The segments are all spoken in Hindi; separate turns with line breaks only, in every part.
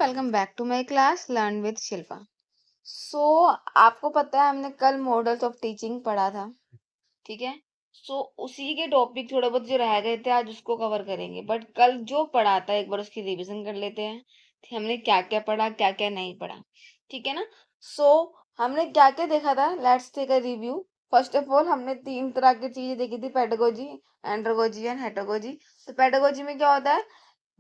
Welcome back to my class learn with Shilpa. So आपको पता है हमने कल मॉडल्स ऑफ टीचिंग पढ़ा था, ठीक है। सो उसी के टॉपिक थोड़े बहुत जो रह गए थे आज उसको कवर करेंगे, बट कल जो पढ़ा था एक बार उसकी रिवीजन कर लेते हैं कि हमने क्या क्या पढ़ा क्या क्या नहीं पढ़ा, ठीक है ना। सो हमने क्या क्या देखा था, let's take a review. First of all हमने तीन तरह की चीजें देखी थी, पेडागोजी, एंड्रोगोजी एंड हेटागोजी। तो पेडागोजी में क्या होता है,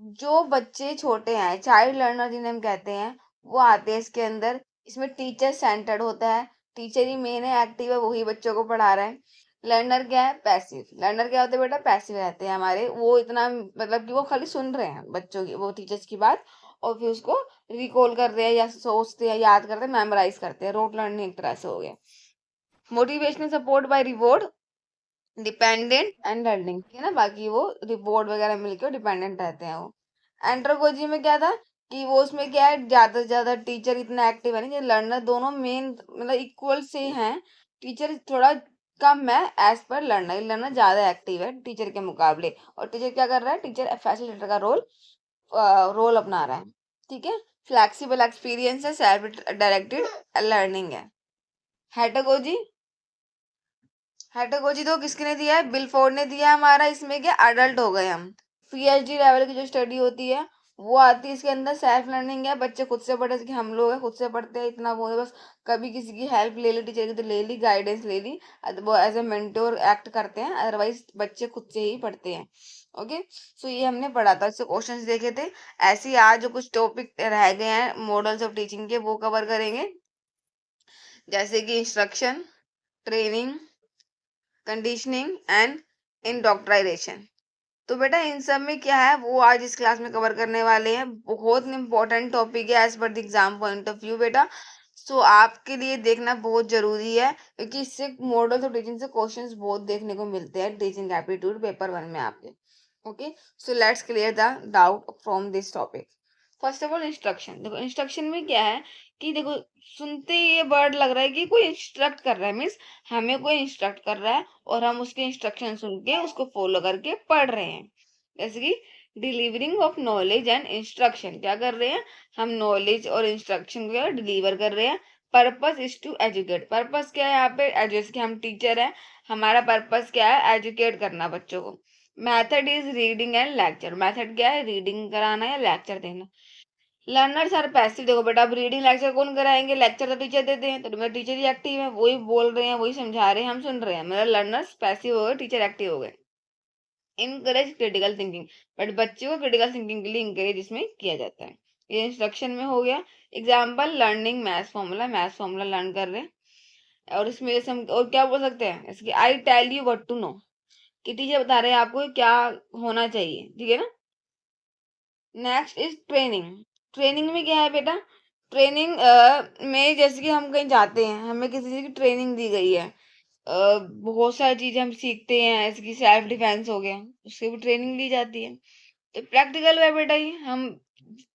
जो बच्चे छोटे हैं, चाइल्ड लर्नर जिन्हें हम कहते हैं, वो आते हैं इसके अंदर। इसमें टीचर सेंटर्ड होता है, टीचर ही मेन है, एक्टिव है, वही बच्चों को पढ़ा रहा है। लर्नर क्या है, पैसिव। लर्नर क्या होते हैं बेटा, पैसिव रहते हैं हमारे, वो इतना मतलब कि वो खाली सुन रहे हैं बच्चों की, वो टीचर्स की बात, और फिर उसको रिकॉल कर रहे हैं या सोचते हैं, याद करते हैं, मेमोराइज करते हैं। रोट लर्निंग एक तरह से हो गया। Motivational support bye reward, dependent and learning, ठीक है ना। बाकी वो रिवॉर्ड वगैरह मिलके डिपेंडेंट रहते हैं वो। एंड्रोगोजी में क्या था कि वो उसमें क्या है, ज्यादा से ज्यादा टीचर इतना एक्टिव है नहीं, लर्नर दोनों मेन मतलब इक्वल से हैं। टीचर थोड़ा कम है एज पर लर्नर, लर्नर ज्यादा एक्टिव है टीचर के मुकाबले। और टीचर क्या कर रहा है, टीचर फैसिलिटेटर का रोल अपना रहा है, ठीक है। फ्लेक्सिबल एक्सपीरियंस है, सेल्फ डायरेक्टेड लर्निंग है। हेटागोजी, हेटागोजी तो किसने दिया है, बिलफोर्ड ने दिया है हमारा। इसमें क्या अडल्ट हो गए हम, पीएचडी लेवल की जो स्टडी होती है वो आती है इसके अंदर। सेल्फ लर्निंग है, बच्चे खुद से पढ़े, जैसे कि हम लोग हैं खुद से पढ़ते हैं, इतना वो है बस। कभी किसी की हेल्प ले ली, टीचर की तो ले ली, गाइडेंस ले ली, वो एज ए मेंटोर एक्ट करते हैं, अदरवाइज बच्चे खुद से ही पढ़ते हैं। ओके, सो ये हमने पढ़ा था, इससे क्वेश्चंस देखे थे। ऐसे ही आज जो कुछ टॉपिक रह गए हैं मॉडल्स ऑफ टीचिंग के, वो कवर करेंगे, जैसे कि इंस्ट्रक्शन, ट्रेनिंग, कंडीशनिंग एंड इंडोक्ट्राइनेशन। तो बेटा इन सब में क्या है वो आज इस क्लास में कवर करने वाले हैं। बहुत इंपॉर्टेंट टॉपिक है as per the exam point of view बेटा। सो आपके लिए देखना बहुत जरूरी है, क्योंकि इससे मॉडल ऑफ टीचिंग से क्वेश्चंस बहुत देखने को मिलते हैं टीचिंग एप्टीट्यूड पेपर 1 में आपके। Okay, so let's clear the doubt from this topic. First of all instruction, देखो इंस्ट्रक्शन में क्या है कि देखो, सुनते ही ये वर्ड लग रहा है कि कोई इंस्ट्रक्ट कर रहा है, मीन्स हमें कोई इंस्ट्रक्ट कर रहा है और हम उसके इंस्ट्रक्शन सुन के उसको फॉलो करके पढ़ रहे हैं। जैसे कि delivering of knowledge and instruction, क्या कर रहे हैं हम, नॉलेज और इंस्ट्रक्शन को डिलीवर कर रहे हैं। Purpose is to educate, purpose क्या है यहाँ पे, जैसे कि हम टीचर है, हमारा पर्पस क्या है, एजुकेट करना बच्चों को। Method is reading and lecture, method क्या है, रीडिंग कराना या लेक्चर देना। लर्नर्स आर पैसिव, देखो बेटा अब रीडिंग लेक्चर कौन कराएंगे, लेक्चर तो टीचर देते हैं, तो मेरे टीचर ही एक्टिव है, वही बोल रहे हैं, वही समझा रहे हैं, हम सुन रहे हैं, मेरा लर्नर्स पैसिव हो गए, टीचर एक्टिव हो गए। इनकरेज क्रिटिकल थिंकिंग, बट बच्चे को क्रिटिकल थिंकिंग के लिए इंकरेज इसमें किया जाता है। ये इंस्ट्रक्शन में हो गया। Example learning maths formula, maths formula learn कर रहे हैं, और इसमें जैसे हम और क्या बोल सकते हैं, इसकी I tell you what to know, कि टीचर बता रहे हैं आपको क्या होना चाहिए, ठीक है ना। Next is training. ट्रेनिंग में क्या है बेटा, ट्रेनिंग में जैसे कि हम कहीं जाते हैं, हमें किसी चीज की ट्रेनिंग दी गई है, बहुत सारी चीजें हम सीखते हैं, जैसे कि सेल्फ डिफेंस हो गया, उसकी भी ट्रेनिंग दी जाती है। तो प्रैक्टिकल है बेटा, ये हम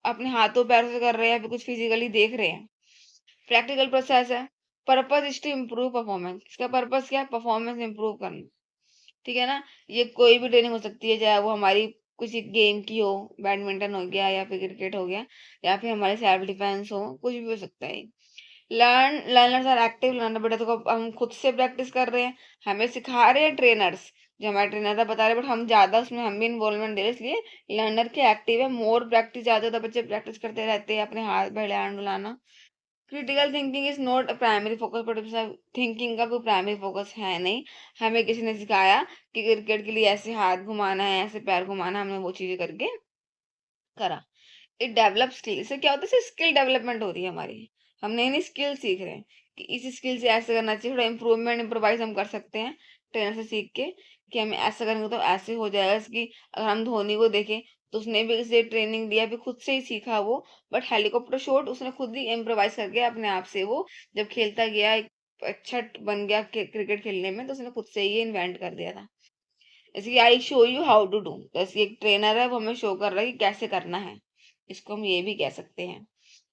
अपने हाथों पैरों से कर रहे हैं या फिर कुछ फिजिकली देख रहे हैं, प्रैक्टिकल प्रोसेस है। Purpose is to improve performance, इसका पर्पस क्या है, परफॉर्मेंस इम्प्रूव करना, ठीक है ना। ये कोई भी ट्रेनिंग हो सकती है, चाहे वो हमारी किसी गेम की हो, बैडमिंटन हो गया या फिर क्रिकेट हो गया, या फिर हमारे सेल्फ डिफेंस हो, कुछ भी हो सकता है। लर्नर्स आर एक्टिव लर्नर, बेटा देखो हम खुद से प्रैक्टिस कर रहे हैं, हमें सिखा रहे हैं ट्रेनर्स, जो हमारे ट्रेनर बता रहे हैं, बट हम ज्यादा उसमें हम भी इन्वॉल्वमेंट दे रहे हैं, इसलिए लर्नर के एक्टिव है। मोर प्रैक्टिस, ज्यादा ज्यादा बच्चे प्रैक्टिस करते रहते हैं, अपने हाथ बढ़ाना डुलाना। Critical thinking is not a primary focus, but thinking का कोई प्राइमरी फोकस है नहीं। हमें किसी ने सिखाया कि क्रिकेट के लिए ऐसे हाथ घुमाना है, ऐसे पैर घुमाना, हमने वो चीजें करके करा। इट डेवलप स्किल, इससे क्या होता है, स्किल डेवलपमेंट हो रही है हमारी, हम नई नई स्किल सीख रहे हैं कि इस स्किल से ऐसे करना चाहिए, थोड़ा इम्प्रूवमेंट इम्प्रोवाइज हम कर सकते हैं ट्रेनर से सीख के, कि हमें ऐसा करेंगे तो ऐसे हो जाएगा। इसकी अगर हम धोनी को देखें तो उसने भी इसे ट्रेनिंग दिया, भी खुद से ही सीखा वो, बट हेलीकॉप्टर शॉट उसने खुद ही इम्प्रोवाइज करके अपने आप से, वो जब खेलता गया एक अच्छा बन गया क्रिकेट खेलने में, तो उसने खुद से ही इन्वेंट कर दिया था। जैसे कि I show you how to do, जैसे एक ट्रेनर है वो हमें शो कर रहा है कि कैसे करना है, इसको हम ये भी कह सकते हैं।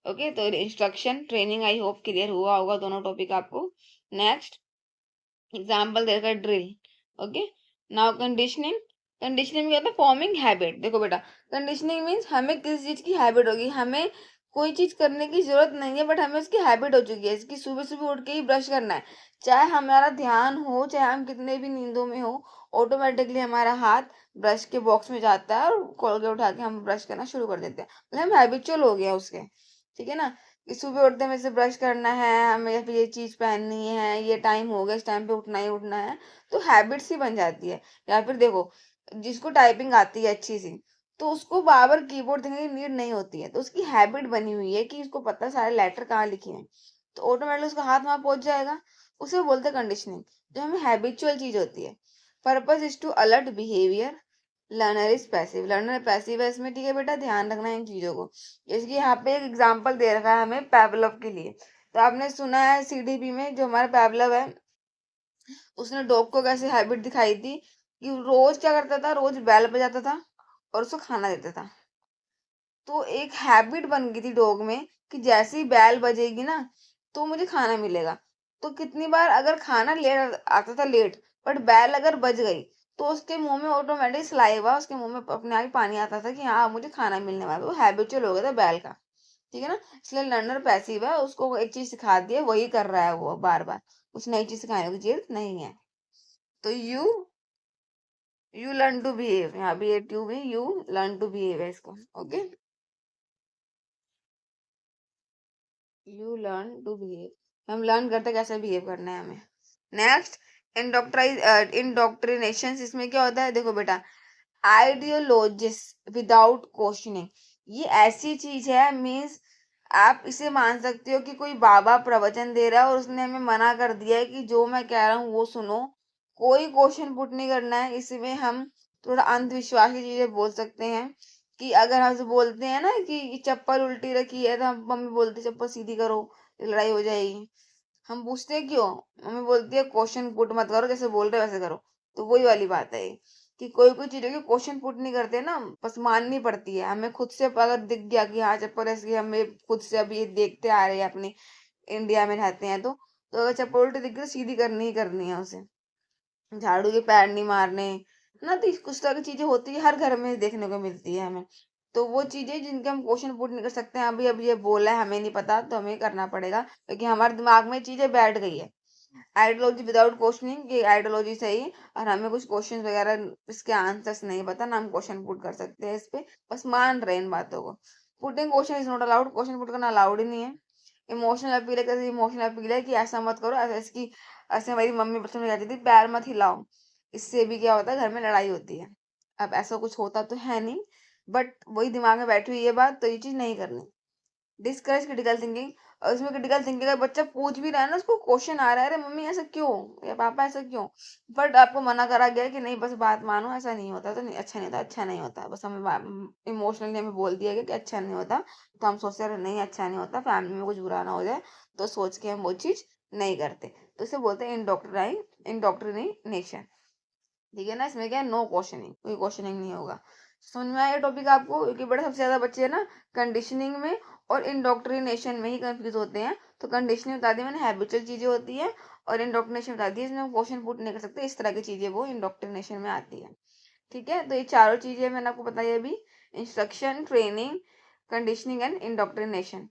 ओके, तो instruction training I hope clear हुआ होगा दोनों टॉपिक आपको। नेक्स्ट एग्जाम्पल देखा drill. Okay, now conditioning. Conditioning में क्या होता है, फॉर्मिंग हैबिट। देखो बेटा कंडीशनिंग मीन्स हमें किसी चीज की हैबिट होगी, हमें कोई चीज करने की जरूरत नहीं है, बट हमें उसकी हैबिट हो चुकी है कि सुबह सुबह उठ के ही ब्रश करना है। चाहे हमारा ध्यान हो, चाहे हम कितने भी नींदों में हो, ऑटोमेटिकली हमारा हाथ ब्रश के बॉक्स में जाता है और कोलगेट उठा के हम ब्रश करना शुरू कर देते हैं। मतलब हम हैबिचुअल हो गए हैं उसके। ठीक है ना, कि सुबह उठते में से ब्रश करना है हमें, या फिर ये चीज पहननी है, ये टाइम हो गया, इस टाइम पे उठना ही उठना है। तो हैबिट्स ही बन जाती है। या फिर देखो, जिसको टाइपिंग आती है अच्छी सी, तो उसको बार बार कीबोर्ड देखने की नीड नहीं होती है, तो उसकी हैबिट बनी हुई है कि उसको पता है सारे लेटर कहाँ लिखे हैं, तो ऑटोमेटिकली उसका हाथ वहां पहुंच जाएगा। उसे बोलते हैं कंडीशनिंग, जो हमें हैबिचुअल चीज होती है। Purpose is to alert behaviour, learner is passive, learner passive है इसमें। ठीक है बेटा, ध्यान रखना है इन चीजों को। जैसे कि यहाँ पे एक एग्जाम्पल दे रखा है हमें पैवलव के लिए। तो आपने सुना है सीडीपी में जो हमारा पैवलव है, उसने डॉग को कैसे हैबिट दिखाई थी कि रोज क्या करता था, रोज बैल बजाता था और उसको खाना देता था। तो एक हैबिट बन गई थी डॉग में कि जैसे ही बैल बजेगी ना, तो मुझे खाना मिलेगा। तो कितनी बार अगर खाना लेट आता था, लेट, बट बैल अगर बज गई, तो उसके मुंह में ऑटोमेटिक सलाइवा, उसके मुंह में अपने आप ही पानी आता था कि हाँ मुझे खाना मिलने वाला है। वो हैबिचुअल हो गया था बैल का। ठीक है ना, इसलिए लर्नर पैसिव है, उसको एक चीज सिखा दी है वही कर रहा है वो बार बार, कुछ नई चीज सिखाने की जरूरत नहीं है। तो यू लर्न टू बिहेव, यहाँ भी एट यू भी यू लर्न टू बिहेव है इसको। Okay, you learn to behave, हम लर्न करते कैसे बिहेव करना है हमें। नेक्स्ट, इंडोक्ट्रिनेशन, इसमें क्या होता है देखो बेटा, आइडियोलॉजिस विदाउट क्वेश्चनिंग। ये ऐसी चीज है, मीन्स आप इसे मान सकते हो कि कोई बाबा प्रवचन दे रहा है और उसने हमें मना कर दिया है कि जो मैं कह रहा हूँ वो सुनो, कोई क्वेश्चन पुट नहीं करना है। इसमें हम थोड़ा अंधविश्वास की चीजें बोल सकते हैं, कि अगर हमसे बोलते हैं ना कि ये चप्पल उल्टी रखी है, तो हम मम्मी बोलती है चप्पल सीधी करो, लड़ाई हो जाएगी। हम पूछते हैं क्यों, मम्मी बोलती है क्वेश्चन पुट मत करो, जैसे बोल रहे हो वैसे करो। तो वही वाली बात है ये, कि कोई कोई चीजों की क्वेश्चन पुट नहीं करते ना, बस माननी पड़ती है हमें। खुद से अगर दिख गया कि हाँ चप्पल ऐसी, हमें खुद से अभी ये देखते आ रहे हैं, अपने इंडिया में रहते हैं, तो अगर चप्पल उल्टी दिख गई तो सीधी करनी ही करनी है उसे, झाड़ू के पैर नहीं मारने ना। तो कुछ तरह की चीजें होती है, हर घर में देखने को मिलती है हमें। तो वो चीजें जिनके हम क्वेश्चन पुट नहीं कर सकते हैं, अभी अभी ये बोला है हमें नहीं पता, तो हमें करना पड़ेगा क्योंकि हमारे दिमाग में चीजें बैठ गई है। आइडियोलॉजी विदाउट क्वेश्चनिंग, ये आइडियोलॉजी सही, और हमें कुछ क्वेश्चन वगैरह इसके आंसर्स नहीं पता ना, हम क्वेश्चन पुट कर सकते हैं इस पे, बस मान रहे हैं इन बातों को। Putting question is not allowed, question put करना अलाउड ही नहीं है। इमोशनल अपील है, कैसे इमोशनल अपील है कि ऐसा मत करो, ऐसा इसकी, ऐसे हमारी मम्मी बचपन में कहती थी पैर मत हिलाओ, इससे भी क्या होता है घर में लड़ाई होती है। अब ऐसा कुछ होता तो है नहीं, बट वही दिमाग में बैठी हुई ये बात, तो ये चीज नहीं करनी। डिस्करेज क्रिटिकल थिंकिंग, और उसमें क्रिटिकल थिंकिंग का बच्चा पूछ भी रहा है ना, उसको क्वेश्चन आ रहा है, अरे मम्मी ऐसा क्यों, या पापा ऐसा क्यों, बट आपको मना करा गया है कि नहीं बस बात मानो, ऐसा नहीं होता, तो नहीं अच्छा नहीं होता, अच्छा नहीं होता, बस हमें इमोशनली हमें बोल दिया गया कि अच्छा नहीं होता, तो हम सोचते रहे नहीं अच्छा नहीं होता, फैमिली में कुछ बुरा ना हो जाए, तो सोच के हम वो चीज नहीं करते। तो इसे बोलते हैं इंडोक्ट्रिनेशन। ठीक है ना, इसमें क्या है, नो क्वेश्चनिंग, कोई क्वेश्चनिंग नहीं होगा। समझ में आया टॉपिक आपको, क्योंकि बड़े सबसे ज्यादा बच्चे है ना कंडीशनिंग में और इंडोक्ट्रिनेशन में ही कंफ्यूज होते हैं। तो कंडीशनिंग बता दी मैंने, हैबिचुअल चीजें होती है, और इंडोक्ट्रिनेशन बता दी इसमें क्वेश्चन पुट नहीं कर सकते, इस तरह की चीजें वो इंडोक्ट्रिनेशन में आती है। ठीक है, तो ये चारों चीजें मैंने आपको बताई अभी, instruction, training, conditioning and indoctrination.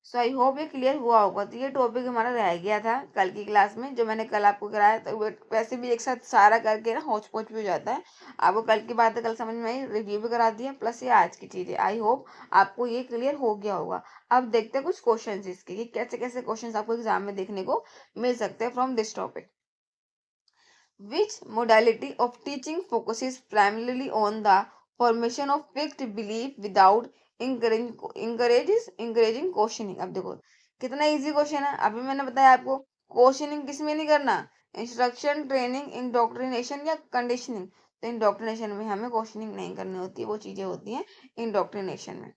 So I hope ये क्लियर हुआ होगा। तो ये टॉपिक हमारा रह गया था कल की क्लास में, जो मैंने कल आपको कराया, तो वैसे भी एक साथ सारा करके ना हौच पौच भी हो जाता है। आपको कल की बातें कल समझ में आई, रिव्यू भी करा दिया, प्लस ये आज की चीजें, आई होप आपको ये क्लियर हो गया होगा। अब देखते हैं कुछ क्वेश्चन इसके, कि कैसे कैसे क्वेश्चन आपको एग्जाम में देखने को मिल सकते हैं from this topic. Which modality of teaching focuses primarily on the formation of fixed belief without encouraging questioning? अब देखो कितना इजी क्वेश्चन है, अभी मैंने बताया आपको। क्वेश्चनिंग किस में नहीं करना, इंस्ट्रक्शन, ट्रेनिंग, इंडोक्ट्रिनेशन या कंडीशनिंग। तो इंडोक्ट्रिनेशन में हमें क्वेश्चनिंग नहीं करनी होती, वो चीजें होती हैं इंडोक्ट्रिनेशन में।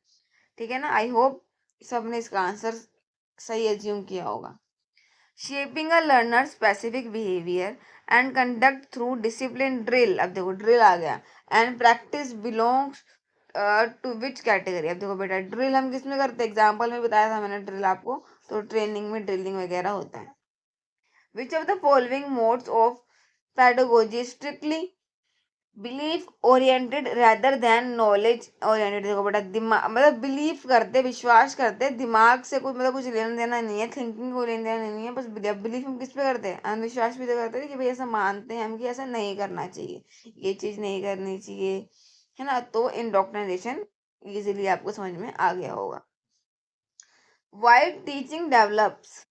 ठीक है ना, आई होप सबने इसका आंसर सही एज्यूम किया होगा। Shaping a learner specific behaviour and conduct through discipline drill, अब देखो ड्रिल आ गया, and practice belongs to which category. अब देखो बेटा ड्रिल हम किस में करते हैं, एग्जाम्पल में बताया था मैंने ड्रिल आपको, तो ट्रेनिंग में ड्रिलिंग वगैरह होता है। Which of the following modes of pedagogy strictly belief oriented rather than knowledge oriented. देखो बेटा, दिमाग मतलब बिलीव करते, विश्वास करते, दिमाग से कोई मतलब कुछ लेना देना नहीं है, थिंकिंग को लेना देना नहीं है, बस बिलीफ हम किस पे करते हैं, अंधविश्वास भी तो करते हैं कि भाई ऐसा मानते हैं हम कि ऐसा नहीं करना चाहिए, ये चीज नहीं करनी चाहिए, है ना। तो इंडोक्ट्रिनेशन इजीली आपको समझ में आ गया होगा। Why teaching develops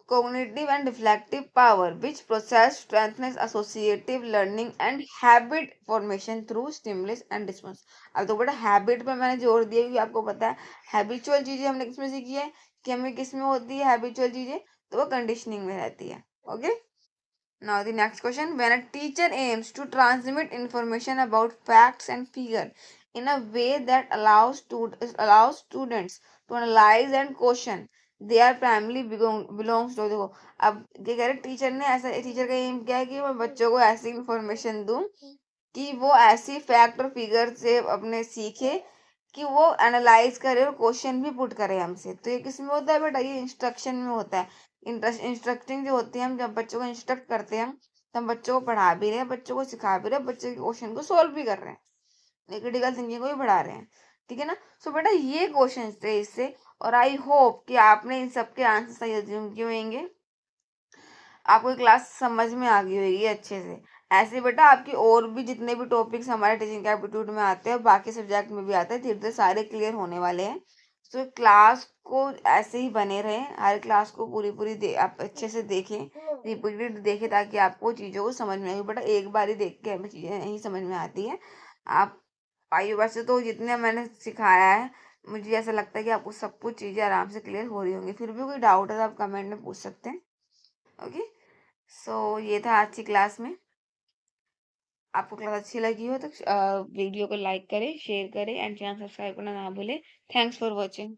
cognitive and reflective power, which process strengthens associative learning and habit formation through stimulus and response। अब तो बेटा हैबिट पे मैंने जोर दिया क्योंकि आपको पता है हैबिचुअल चीजें हमने किसमें सीखी है कि हमें किसमें होती है हैबिचुअल चीजें, तो वो कंडीशनिंग में रहती है। Okay, now the next question, when a teacher aims to transmit information about facts and figure in a way that allows students to analyze and question, they are primarily belongs to। देखो अब ये कह रहे टीचर ने ऐसा, टीचर का एम क्या है कि मैं बच्चों को ऐसी इंफॉर्मेशन दूं कि वो ऐसी फैक्ट और फिगर से अपने सीखे कि वो एनालाइज करे और क्वेश्चन भी पुट करे हमसे। तो ये किस में होता है बेटा, ये इंस्ट्रक्शन में होता है। इंस्ट्रक्टिंग जो होती है, हम जब बच्चों को इंस्ट्रक्ट करते हैं तो हम बच्चों को पढ़ा भी रहे हैं, बच्चों को सिखा भी रहे हैं, बच्चों के क्वेश्चन को सोल्व भी कर रहे हैं, क्रिटिकल थिंकिंग को भी बढ़ा रहे हैं। ठीक है ना। सो बेटा ये क्वेश्चन थे इससे, और आई होप कि आपने इन सबके आंसर सही अज्यूम किए होंगे, आपको क्लास समझ में आ गई होगी अच्छे से। ऐसे बेटा आपकी और भी जितने भी टॉपिक्स हमारे टीचिंग एप्टीट्यूड में आते हैं, बाकी सब्जेक्ट में भी आते हैं, धीरे धीरे सारे क्लियर होने वाले हैं। तो क्लास को ऐसे ही बने रहें, हर क्लास को पूरी पूरी आप अच्छे से देखें, रिपीटेड देखें, ताकि आपको चीज़ों को समझ में आए। बेटा एक बार ही देख के हमें चीज़ें नहीं समझ में आती है। आप आइए, वैसे तो जितने मैंने सिखाया है मुझे ऐसा लगता है कि आपको सब कुछ चीज़ें आराम से क्लियर हो रही होंगी। फिर भी कोई डाउट है तो आप कमेंट में पूछ सकते हैं। ओके, सो ये था आज की क्लास में। आपको क्लास अच्छी लगी हो तो वीडियो को लाइक करें, शेयर करें एंड चैनल सब्सक्राइब करना ना भूलें। Thanks for watching.